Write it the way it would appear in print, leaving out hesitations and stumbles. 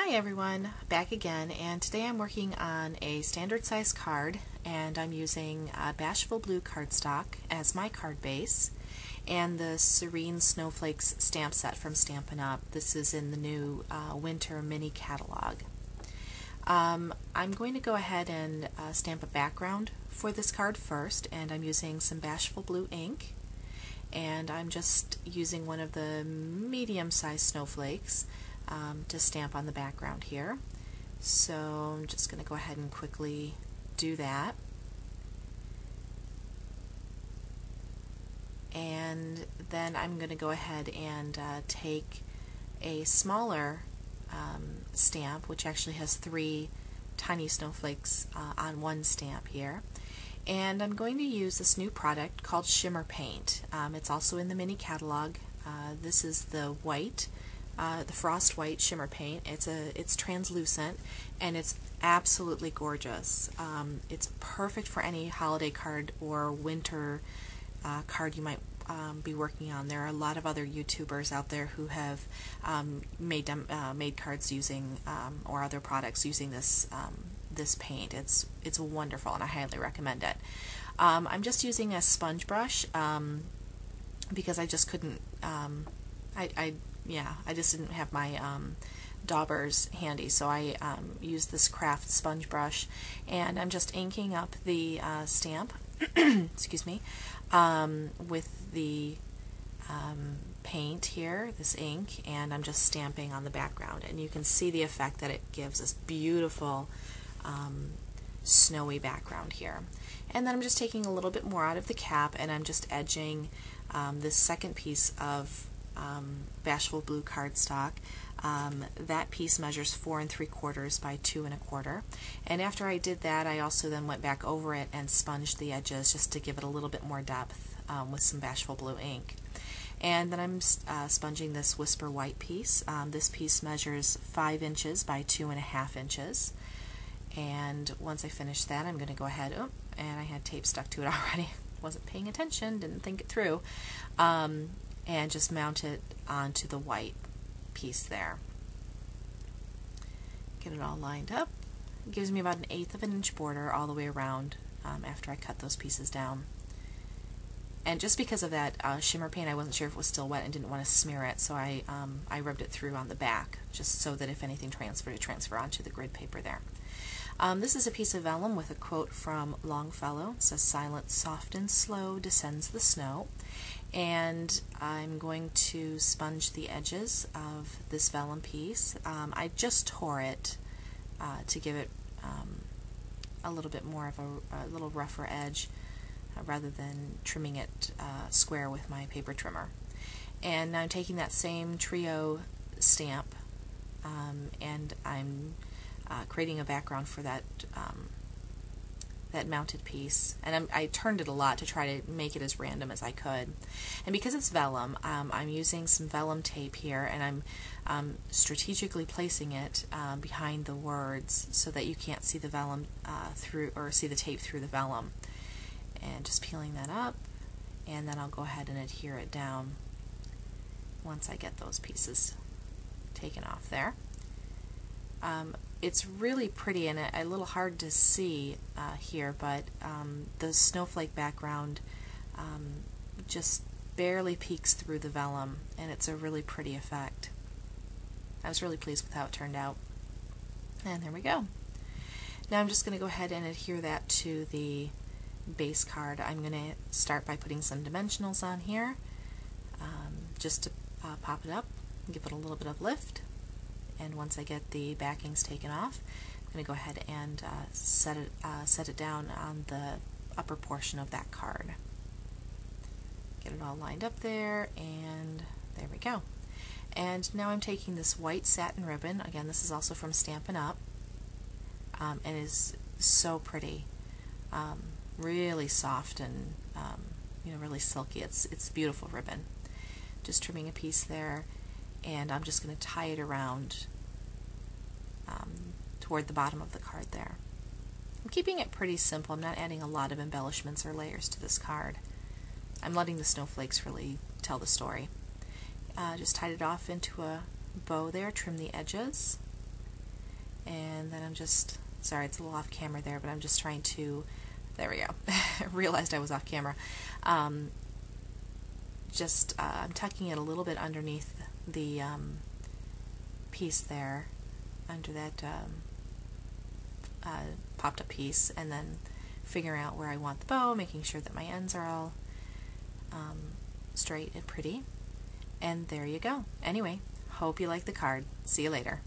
Hi everyone, back again, and today I'm working on a standard size card, and I'm using Bashful Blue cardstock as my card base and the Serene Snowflakes stamp set from Stampin Up. This is in the new winter mini catalog. I'm going to go ahead and stamp a background for this card first, and I'm using some Bashful Blue ink, and I'm just using one of the medium-sized snowflakes to stamp on the background here. So I'm just going to go ahead and quickly do that. And then I'm going to go ahead and take a smaller stamp, which actually has 3 tiny snowflakes on one stamp here. And I'm going to use this new product called Shimmer Paint. It's also in the mini catalog. This is the white, the frost white shimmer paint. It's translucent and it's absolutely gorgeous. It's perfect for any holiday card or winter card you might be working on. There are a lot of other YouTubers out there who have made cards using or other products using this this paint. It's wonderful and I highly recommend it. I'm just using a sponge brush because I just couldn't. I just didn't have my daubers handy, so I used this craft sponge brush, and I'm just inking up the stamp, excuse me, with the paint here, this ink, and I'm just stamping on the background, and you can see the effect that it gives, this beautiful snowy background here. And then I'm just taking a little bit more out of the cap, and I'm just edging this second piece of Bashful Blue cardstock. That piece measures 4 3/4 by 2 1/4, and after I did that, I also then went back over it and sponged the edges just to give it a little bit more depth with some Bashful Blue ink. And then I'm sponging this Whisper White piece. This piece measures 5 inches by 2 1/2 inches. And once I finish that, I'm going to go ahead, and I had tape stuck to it already. Wasn't paying attention, didn't think it through. And just mount it onto the white piece there. Get it all lined up. It gives me about 1/8 of an inch border all the way around after I cut those pieces down. And just because of that shimmer paint, I wasn't sure if it was still wet and didn't want to smear it, so I rubbed it through on the back, just so that if anything transferred, to transfer onto the grid paper there. This is a piece of vellum with a quote from Longfellow. It says, "Silent, soft, and slow descends the snow." And I'm going to sponge the edges of this vellum piece. I just tore it to give it a little bit more of a little rougher edge rather than trimming it square with my paper trimmer. And now I'm taking that same trio stamp and I'm creating a background for that that mounted piece, and I turned it a lot to try to make it as random as I could. And because it's vellum, I'm using some vellum tape here, and I'm strategically placing it behind the words so that you can't see the vellum through, or see the tape through the vellum. And just peeling that up, and then I'll go ahead and adhere it down once I get those pieces taken off there. It's really pretty and a little hard to see here, but the snowflake background just barely peeks through the vellum, and it's a really pretty effect. I was really pleased with how it turned out. And there we go. Now I'm just going to go ahead and adhere that to the base card. I'm going to start by putting some dimensionals on here just to pop it up and give it a little bit of lift. And once I get the backings taken off, I'm going to go ahead and set it down on the upper portion of that card. Get it all lined up there, and there we go. And now I'm taking this white satin ribbon. Again, this is also from Stampin Up, and is so pretty, really soft and really silky. It's a beautiful ribbon. Just trimming a piece there. And I'm just going to tie it around toward the bottom of the card there. I'm keeping it pretty simple. I'm not adding a lot of embellishments or layers to this card. I'm letting the snowflakes really tell the story. Just tied it off into a bow there, trim the edges, And then I'm just, sorry it's a little off camera there, but I'm just trying to, there we go, I realized I was off camera. I'm tucking it a little bit underneath the piece there, under that popped up piece, and then figuring out where I want the bow, making sure that my ends are all straight and pretty. And there you go. Anyway, hope you like the card. See you later.